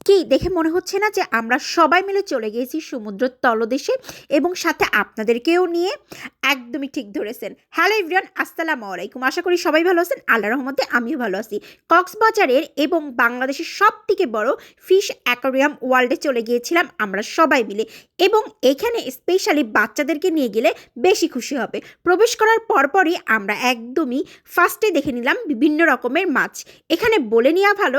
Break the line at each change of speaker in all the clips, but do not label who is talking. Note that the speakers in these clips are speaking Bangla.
কি দেখে মনে হচ্ছে না যে আমরা সবাই মিলে চলে গিয়েছি সমুদ্রের তলদেশে এবং সাথে আপনাদেরকেও নিয়ে? একদমই ঠিক ধরেছেন। হ্যালো এভরিওয়ান, আসসালামু আলাইকুম। আশা করি সবাই ভালো আছেন। আল্লাহর রহমতে আমিও ভালো আছি। কক্সবাজারের এবং বাংলাদেশের সবথেকে বড় ফিশ অ্যাকোয়ারিয়াম ওয়ার্ল্ডে চলে গিয়েছিলাম আমরা সবাই মিলে, এবং এখানে স্পেশালি বাচ্চাদেরকে নিয়ে গেলে বেশি খুশি হবে। প্রবেশ করার পরপরই আমরা একদমই ফার্স্টে দেখে নিলাম বিভিন্ন রকমের মাছ। এখানে বলে নেওয়া ভালো,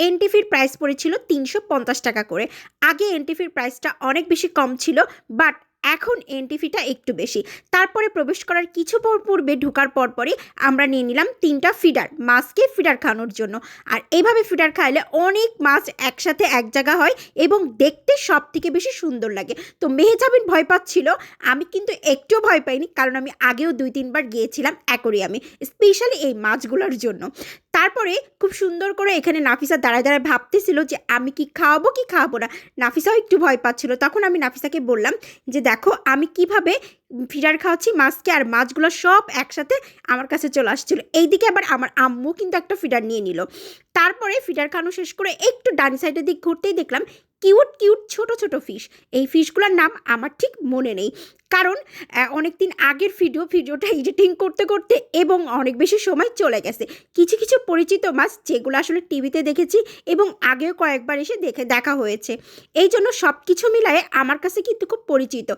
এন্ট্রি ফির প্রাইস পড়েছিল ৩৫০ টাকা করে। আগে এন্ট্রি ফির প্রাইসটা অনেক বেশি কম ছিল, বাট এখন এন্ট্রি ফিটা একটু বেশি। তারপরে প্রবেশ করার কিছু পূর্বে ঢোকার পরপরই আমরা নিয়ে নিলাম 3টা ফিডার, মাছকে ফিডার খাওয়ানোর জন্য। আর এইভাবে ফিডার খাইলে অনেক মাছ একসাথে এক জায়গা হয় এবং দেখতে সব থেকে বেশি সুন্দর লাগে। তো মেহেজাবিন ভয় পাচ্ছিল, আমি কিন্তু একটুও ভয় পাইনি, কারণ আমি আগেও 2-3 বার গিয়েছিলাম অ্যাকোয়ারিয়ামে স্পেশালি এই মাছগুলোর জন্য। তারপরে খুব সুন্দর করে এখানে নাফিসা দাঁড়ায় দাঁড়ায় ভাবতেছিল যে আমি কি খাওয়াবো কি খাওয়াবো না। নাফিসাও একটু ভয় পাচ্ছিল। তখন আমি নাফিসাকে বললাম যে দেখো আমি কিভাবে ফিডার খাওয়াচ্ছি মাছকে, আর মাছগুলো সব একসাথে আমার কাছে চলে আসছিল। এইদিকে আবার আমার আম্মু কিন্তু একটা ফিডার নিয়ে নিল। তারপরে ফিডার খাওয়ানো শেষ করে একটু ডান সাইডের দিক ঘুরতেই দেখলাম কিউট কিউট ছোট ছোট ফিশ। এই ফিশগুলোর নাম আমার ঠিক মনে নেই, কারণ অনেক দিন আগের ভিডিওটা এডিটিং করতে করতে এবং অনেক বেশি সময় চলে গেছে। কিছু কিছু পরিচিত মাছ যেগুলো আসলে টিভিতে দেখেছি এবং আগেও কয়েকবার এসে দেখা হয়েছে, এই জন্য সব কিছু মিলায়ে আমার কাছে কিন্তু খুব পরিচিত।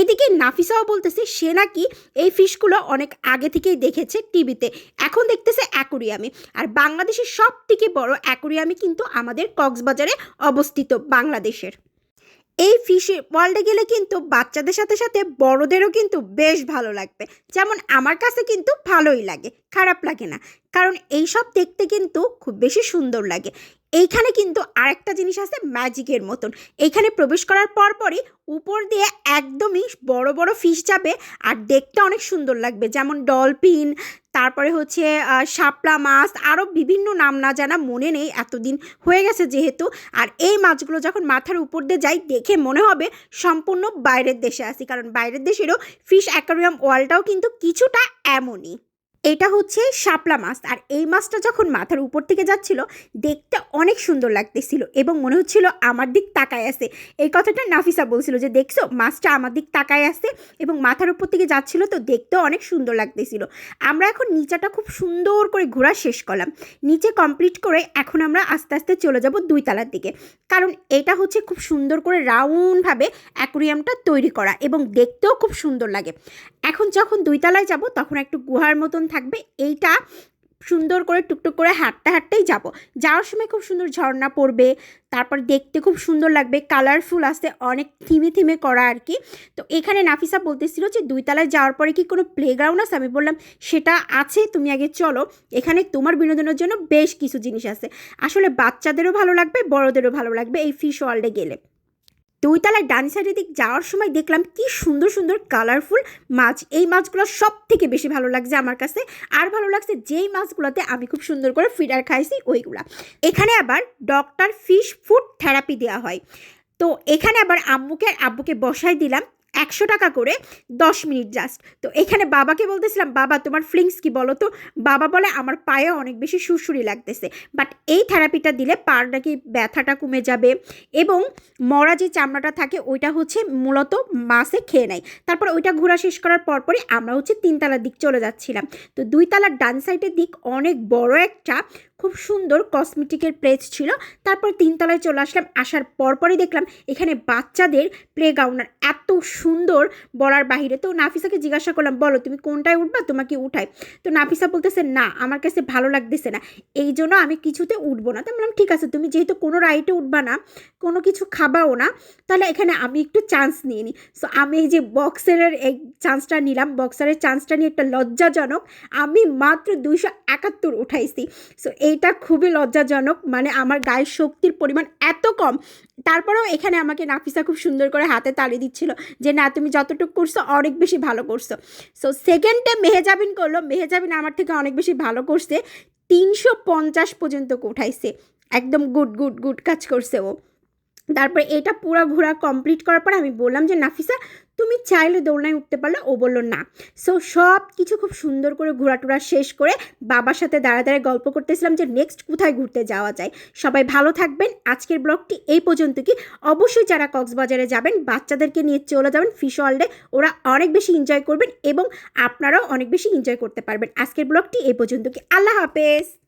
এদিকে নাফিসাও বলতেছে সে নাকি এই ফিশগুলো অনেক আগে থেকেই দেখেছে টিভিতে, এখন দেখতেছে অ্যাকোয়ারিয়ামে। আর বাংলাদেশের সব থেকে বড় অ্যাকোয়ারিয়ামে কিন্তু আমাদের কক্সবাজারে অবস্থিত, বাংলাদেশের। এই ফিশ ওয়ার্ল্ডে গেলে কিন্তু বাচ্চাদের সাথে সাথে বড়দেরও কিন্তু বেশ ভালো লাগবে। যেমন আমার কাছে কিন্তু ভালোই লাগে, খারাপ লাগে না, কারণ এইসব দেখতে কিন্তু খুব বেশি সুন্দর লাগে। এইখানে কিন্তু আরেকটা জিনিস আছে ম্যাজিকের মতন। এইখানে প্রবেশ করার পরপরই উপর দিয়ে একদমই বড় বড় ফিশ যাবে, আর দেখতে অনেক সুন্দর লাগবে, যেমন ডলফিন, তারপরে হচ্ছে শাপলা মাছ, আরও বিভিন্ন নাম না জানা মনে নেই, এতদিন হয়ে গেছে যেহেতু। আর এই মাছগুলো যখন মাথার উপর দিয়ে যাই দেখে মনে হবে সম্পূর্ণ বাইরের দেশে আসি, কারণ বাইরের দেশেরও ফিশ অ্যাকোয়ারিয়াম ওয়ার্ল্ডটাও কিন্তু কিছুটা এমনই। এটা হচ্ছে শাপলা মাছ, আর এই মাছটা যখন মাথার উপর থেকে যাচ্ছিল দেখতে অনেক সুন্দর লাগতেছিল এবং মনে হচ্ছিল আমার দিক তাকায় আছে। এই কথাটা নাফিসা বলছিল যে দেখছো মাছটা আমার দিক তাকায় আছে এবং মাথার উপর থেকে যাচ্ছিল, তো দেখতেও অনেক সুন্দর লাগতেছিল। আমরা এখন নিচেটা খুব সুন্দর করে ঘোরা শেষ করলাম। নিচে কমপ্লিট করে এখন আমরা আস্তে আস্তে চলে যাব 2 তলার দিকে, কারণ এটা হচ্ছে খুব সুন্দর করে রাউন্ডভাবে অ্যাকোয়ারিয়ামটা তৈরি করা এবং দেখতেও খুব সুন্দর লাগে। এখন যখন 2 তলায় যাব তখন একটু গুহার মতন থাকবে, এইটা সুন্দর করে টুকটুক করে হাঁটতে হাঁটতেই যাব। যাওয়ার সময় খুব সুন্দর ঝর্ণা পড়বে, তারপর দেখতে খুব সুন্দর লাগবে, কালারফুল আছে, অনেক থিমে থিমে করা আর কি। তো এখানে নাফিসা বলতেছিল যে 2 তলায় যাওয়ার পরে কি কোনো প্লেগ্রাউন্ড আছে? আমি বললাম সেটা আছে, তুমি আগে চলো, এখানে তোমার বিনোদনের জন্য বেশ কিছু জিনিস আছে। আসলে বাচ্চাদেরও ভালো লাগবে, বড়দেরও ভালো লাগবে এই ফিশ ওয়ার্ল্ডে গেলে। 2 তলায় ডান সাইডের দিক যাওয়ার সময় দেখলাম কি সুন্দর সুন্দর কালারফুল মাছ। এই মাছগুলো সব থেকে বেশি ভালো লাগছে আমার কাছে। আর ভালো লাগছে যেই মাছগুলোতে আমি খুব সুন্দর করে ফিডার খাইছি ওইগুলা। এখানে আবার ডক্টর ফিশ ফুড থেরাপি দেওয়া হয়। তো এখানে আবার আম্মুকে আর আব্বুকে বসাই দিলাম 100 টাকা করে 10 মিনিট জাস্ট। তো এখানে বাবাকে বলতেছিলাম বাবা তোমার ফিলিংস কি বলো তো। বাবা বলে আমার পায়ে অনেক বেশি সুরসুরি লাগতেছে, বাট এই থেরাপিটা দিলে পার নাকি ব্যথাটা কমে যাবে এবং মরা যে চামড়াটা থাকে ওইটা হচ্ছে মূলত মাছে খেয়ে নেয়। তারপর ওইটা ঘোরা শেষ করার পরপরই আমরা হচ্ছে 3 তলার দিক চলে যাচ্ছিলাম। তো 2 তলার ডান সাইডের দিক অনেক বড় একটা খুব সুন্দর কসমেটিকের প্লেস ছিল। তারপর 3 তলায় চলে আসলাম, আসার পরপরই দেখলাম এখানে বাচ্চাদের প্লেগ্রাউন্ড এত সুন্দর বলার বাহিরে। তো নাফিসাকে জিজ্ঞাসা করলাম বলো তুমি কোনটায় উঠবা, তোমাকে উঠাই? তো নাফিসা বলতেছে না আমার কাছে ভালো লাগতেছে না, এই জন্য আমি কিছুতে উঠবো না। তো বললাম ঠিক আছে, তুমি যেহেতু কোনো রাইডে উঠবা না, কোনো কিছু খাবাও না, তাহলে এখানে আমি একটু চান্স নিয়ে নিই। সো আমি এই যে বক্সারের এই চান্সটা নিলাম, বক্সারের চান্সটা নিয়ে একটা লজ্জাজনক আমি মাত্র 271 উঠাইছি। সো এইটা খুবই লজ্জাজনক, মানে আমার গায়ের শক্তির পরিমাণ এত কম। তারপরেও এখানে আমাকে নাফিসা খুব সুন্দর করে হাতে তালি দিচ্ছিল যে না তুমি যতটুকু করছো অনেক বেশি ভালো করছো। সো সেকেন্ডে মেহেজাবিন করলো, মেহেজাবিন আমার থেকে অনেক বেশি ভালো করছে, 350 পর্যন্ত উঠাইছে, একদম গুড গুড গুড কাজ করছে ও। তারপরে এটা পুরো ঘোরা কমপ্লিট করার পর আমি বললাম যে নাফিসা তুমি চাইলে দোলনায় উঠতে পারলে, ও বলল না। সো সব কিছু খুব সুন্দর করে ঘোরাটোরা শেষ করে বাবার সাথে দাঁড়ায় গল্প করতেছিলাম যে নেক্সট কোথায় ঘুরতে যাওয়া যায়। সবাই ভালো থাকবেন। আজকের ব্লগটি এই পর্যন্ত। কি অবশ্যই যারা কক্সবাজারে যাবেন বাচ্চাদেরকে নিয়ে চলে যাবেন ফিশ ওয়ার্ল্ডে, ওরা অনেক বেশি এনজয় করবেন এবং আপনারাও অনেক বেশি এনজয় করতে পারবেন। আজকের ব্লগটি এই পর্যন্ত। কি আল্লাহ হাফেজ।